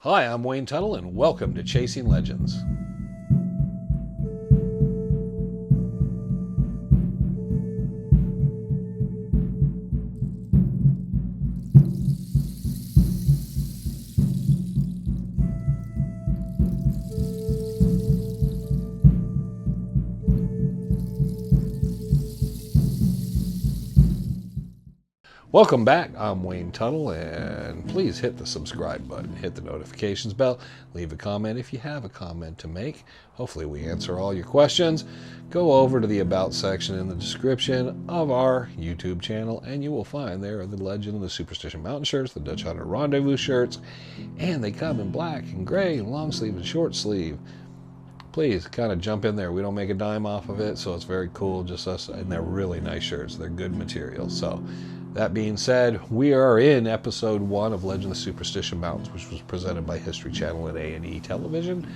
Hi, I'm Wayne Tuttle, and welcome to Chasing Legends. Welcome back. I'm Wayne Tuttle, and please hit the subscribe button, hit the notifications bell, leave a comment if you have a comment to make. Hopefully we answer all your questions. Go over to the About section in the description of our YouTube channel, and you will find there the Legend of the Superstition Mountain shirts, the Dutch Hunter Rendezvous shirts, and they come in black and gray, and long sleeve and short sleeve. Please kind of jump in there. We don't make a dime off of it, so it's very cool, just us, and they're really nice shirts. They're good material. So that being said, we are in episode 1 of Legend of the Superstition Mountains, which was presented by History Channel and A&E Television.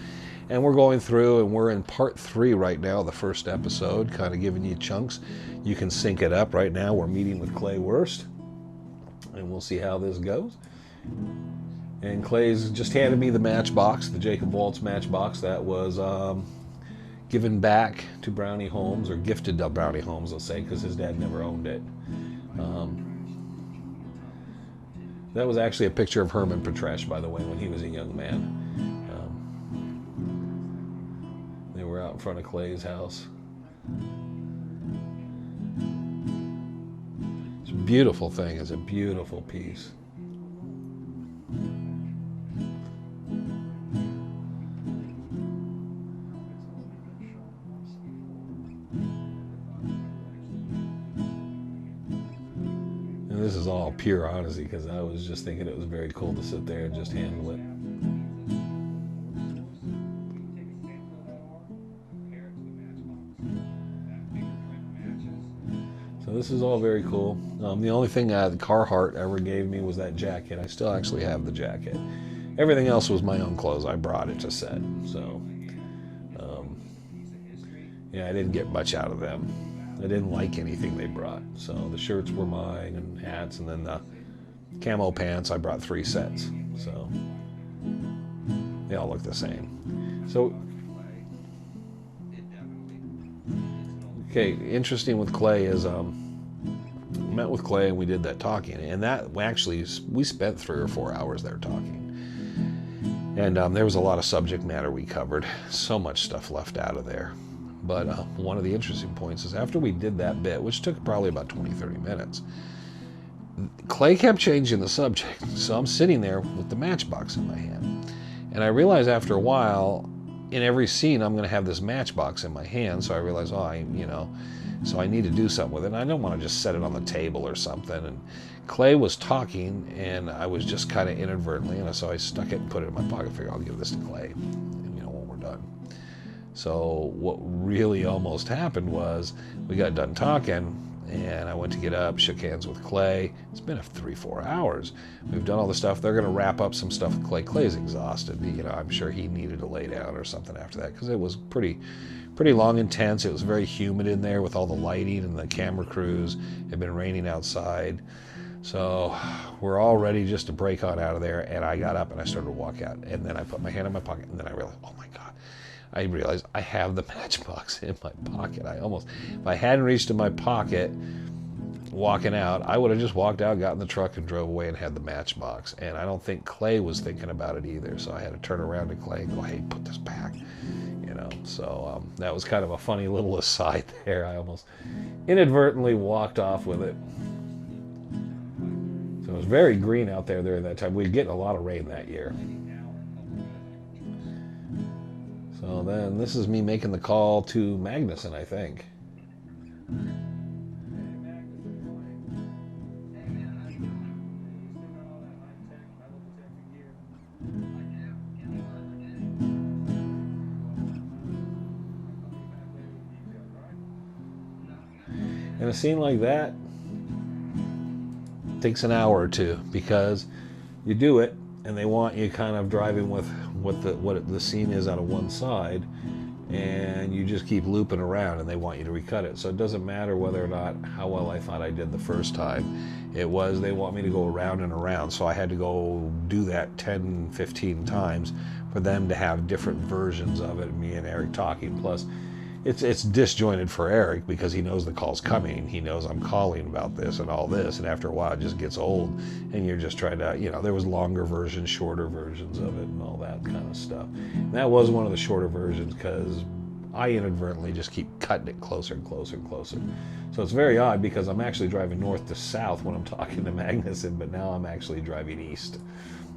And we're going through, and we're in part 3 right now, the first episode, kind of giving you chunks. You can sync it up right now. We're meeting with Clay Wurst, and we'll see how this goes. And Clay's just handed me the matchbox, the Jacob Waltz matchbox that was given back to Brownie Holmes, or gifted to Brownie Holmes, let's say, because his dad never owned it. That was actually a picture of Herman Petresh, by the way, when he was a young man. They were out in front of Clay's house. It's a beautiful thing. It's a beautiful piece. This is all pure honesty, because I was just thinking it was very cool to sit there and just handle it. So this is all very cool. The only thing the Carhartt ever gave me was that jacket. I still actually have the jacket. Everything else was my own clothes. I brought it to set. So, yeah, I didn't get much out of them. I didn't like anything they brought. So the shirts were mine, and hats, and then the camo pants, I brought 3 sets. So they all look the same. So, okay, interesting with Clay is I met with Clay and we did that talking, and that we spent 3 or 4 hours there talking. And there was a lot of subject matter we covered. So much stuff left out of there. But one of the interesting points is after we did that bit, which took probably about 20-30 minutes, Clay kept changing the subject. So I'm sitting there with the matchbox in my hand. And I realized after a while, in every scene, I'm going to have this matchbox in my hand. So I realized, so I need to do something with it. And I don't want to just set it on the table or something. And Clay was talking, and I was just kind of inadvertently, and so I stuck it and put it in my pocket. Figured I'll give this to Clay, when we're done. So what really almost happened was we got done talking, and I went to get up, shook hands with Clay. It's been 3-4 hours. We've done all the stuff. They're going to wrap up some stuff with Clay. Clay's exhausted. I'm sure he needed to lay down or something after that, because it was pretty long, intense. It was very humid in there with all the lighting, and the camera crews. It had been raining outside. So we're all ready just to break on out of there, and I got up and I started to walk out, and then I put my hand in my pocket, and then I realized, oh my God. I realized I have the matchbox in my pocket. If I hadn't reached in my pocket walking out, I would have just walked out, got in the truck, and drove away and had the matchbox. And I don't think Clay was thinking about it either. So I had to turn around to Clay and go, hey, put this back. So that was kind of a funny little aside there. I almost inadvertently walked off with it. So it was very green out there during that time. We were getting a lot of rain that year. So then this is me making the call to Magnuson, I think. And a scene like that takes an hour or two, because you do it and they want you kind of driving with what the scene is out of one side, and you just keep looping around and they want you to recut it. So it doesn't matter whether or not how well I thought I did the first time. It was they want me to go around and around, so I had to go do that 10, 15 times for them to have different versions of it, me and Eric talking. Plus it's disjointed for Eric because he knows the call's coming. He knows I'm calling about this and all this, and after a while it just gets old and you're just trying to, there was longer versions, shorter versions of it and all that kind of stuff. And that was one of the shorter versions because I inadvertently just keep cutting it closer and closer and closer. So it's very odd because I'm actually driving north to south when I'm talking to Magnuson, but now I'm actually driving east.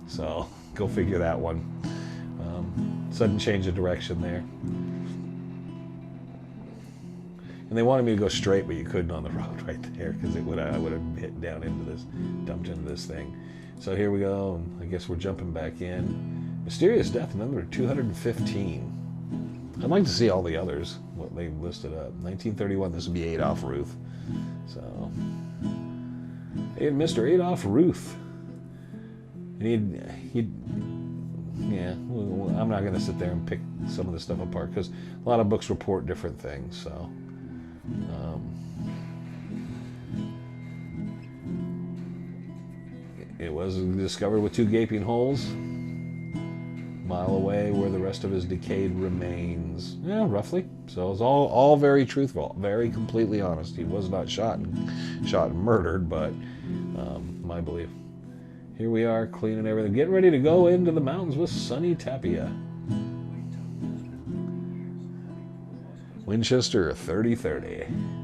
So go figure that one. Sudden change of direction there. And they wanted me to go straight, but you couldn't on the road right there because I would have hit down into this, dumped into this thing. So here we go, and I guess we're jumping back in. Mysterious death number 215. I'd like to see all the others, what they listed up. 1931, this would be Adolph Ruth. So, hey, Mr. Adolph Ruth. And yeah, I'm not going to sit there and pick some of this stuff apart because a lot of books report different things, so. It was discovered with 2 gaping holes, a mile away where the rest of his decayed remains. Yeah, roughly. So it's all very truthful, very completely honest. He was not shot and murdered, but my belief. Here we are, cleaning everything, getting ready to go into the mountains with Sonny Tapia. Winchester 30-30.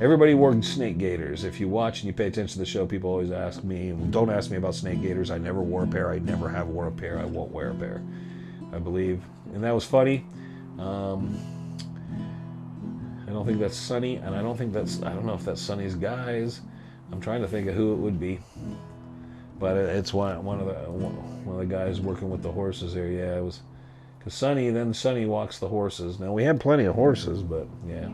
Everybody wore snake gaiters. If you watch and you pay attention to the show, people always ask me, don't ask me about snake gaiters. I never wore a pair. I never have wore a pair. I won't wear a pair, I believe. And that was funny. I don't think that's Sonny, and I don't know if that's Sonny's guys. I'm trying to think of who it would be. But it's one of the guys working with the horses there. Yeah, it was. Because Sonny walks the horses. Now, we had plenty of horses, but yeah.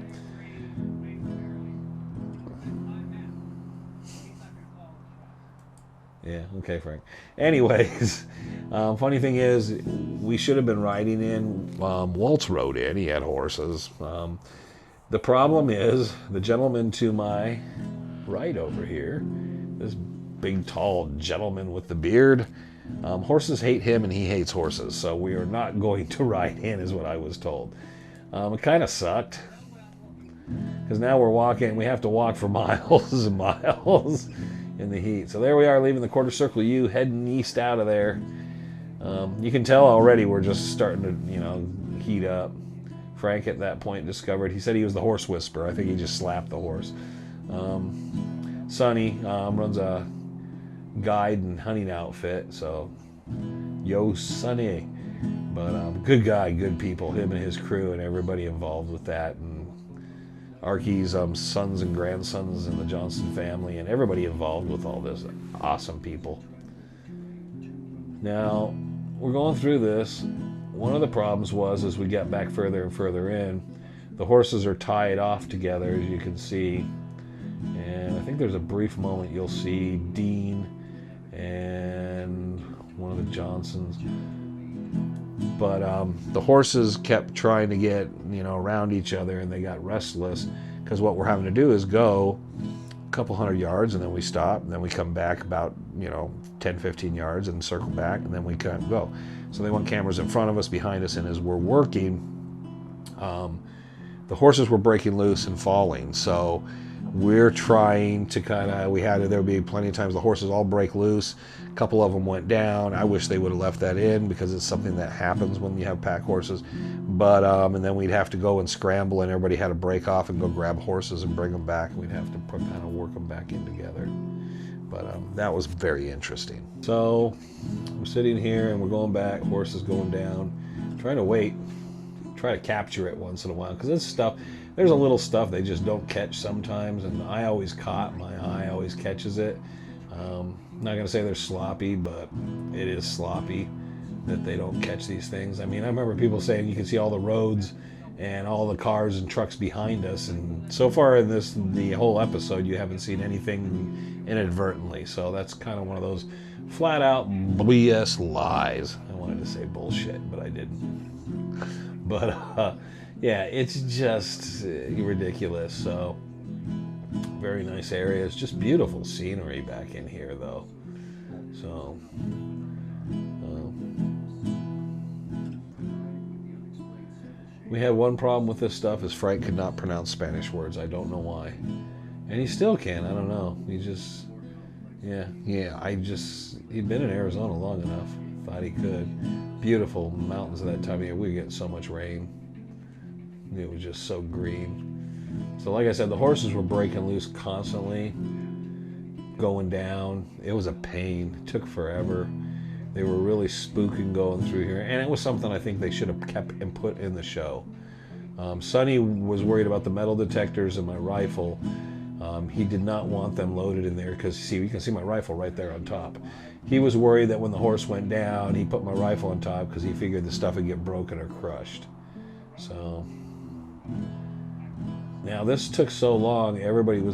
Yeah, okay, Frank. Anyways, funny thing is, we should have been riding in. Waltz rode in. He had horses. The problem is, the gentleman to my right over here, this big, tall gentleman with the beard, horses hate him and he hates horses, so we are not going to ride in, is what I was told. It kind of sucked, because now we have to walk for miles and miles in the heat. So there we are, leaving the quarter circle U, heading east out of there. You can tell already we're just starting to, heat up. Frank at that point discovered, he said he was the horse whisperer. I think he just slapped the horse. Sonny runs a guide and hunting outfit, so yo Sonny. But good guy, good people, him and his crew and everybody involved with that, and Archie's sons and grandsons and the Johnson family and everybody involved with all this. Awesome people. Now, we're going through this. One of the problems was, as we got back further and further in, the horses are tied off together, as you can see. And I think there's a brief moment you'll see Dean and one of the Johnsons. But the horses kept trying to get, around each other, and they got restless, because what we're having to do is go a couple hundred yards, and then we stop, and then we come back about, 10, 15 yards and circle back, and then we can't go. So they want cameras in front of us, behind us, and as we're working, the horses were breaking loose and falling. So we're trying to there would be plenty of times the horses all break loose. A couple of them went down. I wish they would have left that in, because it's something that happens when you have pack horses. But, and then we'd have to go and scramble, and everybody had to break off and go grab horses and bring them back. We'd have to kind of work them back in together. But that was very interesting. So I'm sitting here and we're going back, horses going down, trying to wait, try to capture it once in a while, because there's a little stuff they just don't catch sometimes, and I always caught, my eye always catches it. I'm not going to say they're sloppy, but it is sloppy that they don't catch these things. I mean, I remember people saying you can see all the roads and all the cars and trucks behind us, and so far in the whole episode, you haven't seen anything inadvertently. So that's kind of one of those flat out BS lies. I want wanted to say bullshit, but I didn't. But yeah, it's just ridiculous. So very nice areas, just beautiful scenery back in here though. So we had one problem with this stuff is Frank could not pronounce Spanish words. I don't know why. And he still can. I don't know. He just, he'd been in Arizona long enough. Thought he could. Beautiful mountains at that time of year. We were getting so much rain. It was just so green. So like I said, the horses were breaking loose constantly, going down. It was a pain. It took forever. They were really spooking going through here. And it was something I think they should have kept and put in the show. Sonny was worried about the metal detectors in my rifle. He did not want them loaded in there because, see, you can see my rifle right there on top. He was worried that when the horse went down, he put my rifle on top because he figured the stuff would get broken or crushed. So, now this took so long.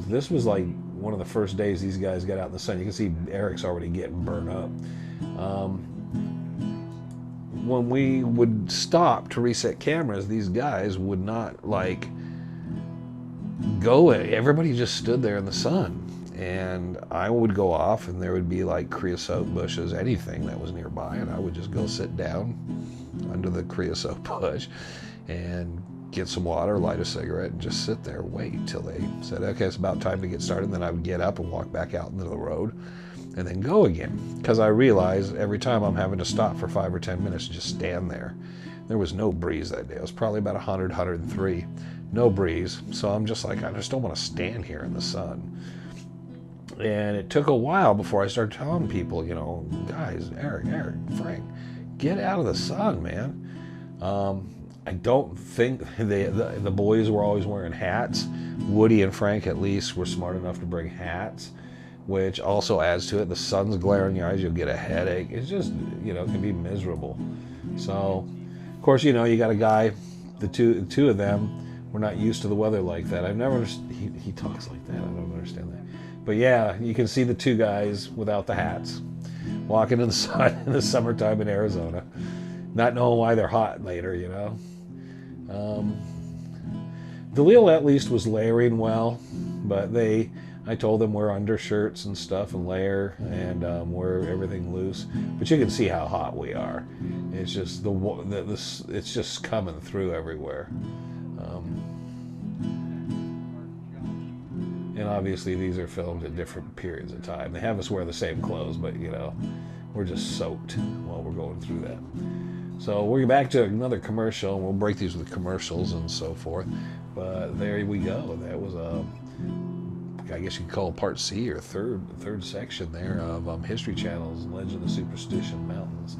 This was like one of the first days these guys got out in the sun. You can see Eric's already getting burnt up. When we would stop to reset cameras, these guys would not like go. Everybody just stood there in the sun, and I would go off and there would be like creosote bushes, anything that was nearby, and I would just go sit down under the creosote bush and get some water, light a cigarette, and just sit there, wait till they said, okay, it's about time to get started. And then I would get up and walk back out into the road and then go again. Because I realized every time I'm having to stop for 5 or 10 minutes to just stand there. There was no breeze that day. It was probably about 100, 103. No breeze. So I'm just like, I just don't want to stand here in the sun. And it took a while before I started telling people, you know, guys, Eric, Frank, get out of the sun, man. I don't think the boys were always wearing hats. Woody and Frank at least were smart enough to bring hats, which also adds to it. The sun's glaring in your eyes, you'll get a headache. It's just, you know, it can be miserable. So, of course, you know, you got a guy, the two of them were not used to the weather like that. I've never, he talks like that, I don't understand that. But yeah, you can see the two guys without the hats, walking in the sun in the summertime in Arizona, not knowing why they're hot later, you know. Deleel at least was layering well, but I told them wear undershirts and stuff and layer and wear everything loose. But you can see how hot we are. It's just it's just coming through everywhere. And obviously these are filmed at different periods of time. They have us wear the same clothes, but you know, we're just soaked while we're going through that. So we're back to another commercial, and we'll break these with commercials and so forth. But there we go. That was I guess you could call it part C or third section there of History Channel's Legend of Superstition Mountains.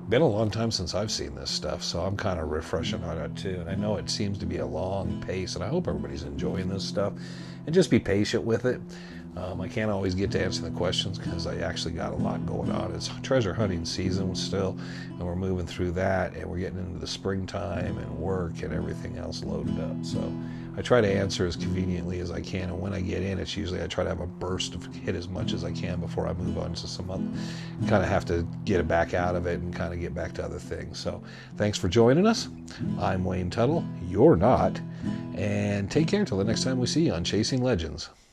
Been a long time since I've seen this stuff, so I'm kind of refreshing on it too. And I know it seems to be a long pace, and I hope everybody's enjoying this stuff. And just be patient with it. I can't always get to answer the questions because I actually got a lot going on. It's treasure hunting season still, and we're moving through that, and we're getting into the springtime and work and everything else loaded up. So I try to answer as conveniently as I can, and when I get in, it's usually I try to have a burst of hit as much as I can before I move on to some other. Kind of have to get it back out of it and kind of get back to other things. So thanks for joining us. I'm Wayne Tuttle. You're not. And take care till the next time we see you on Chasing Legends.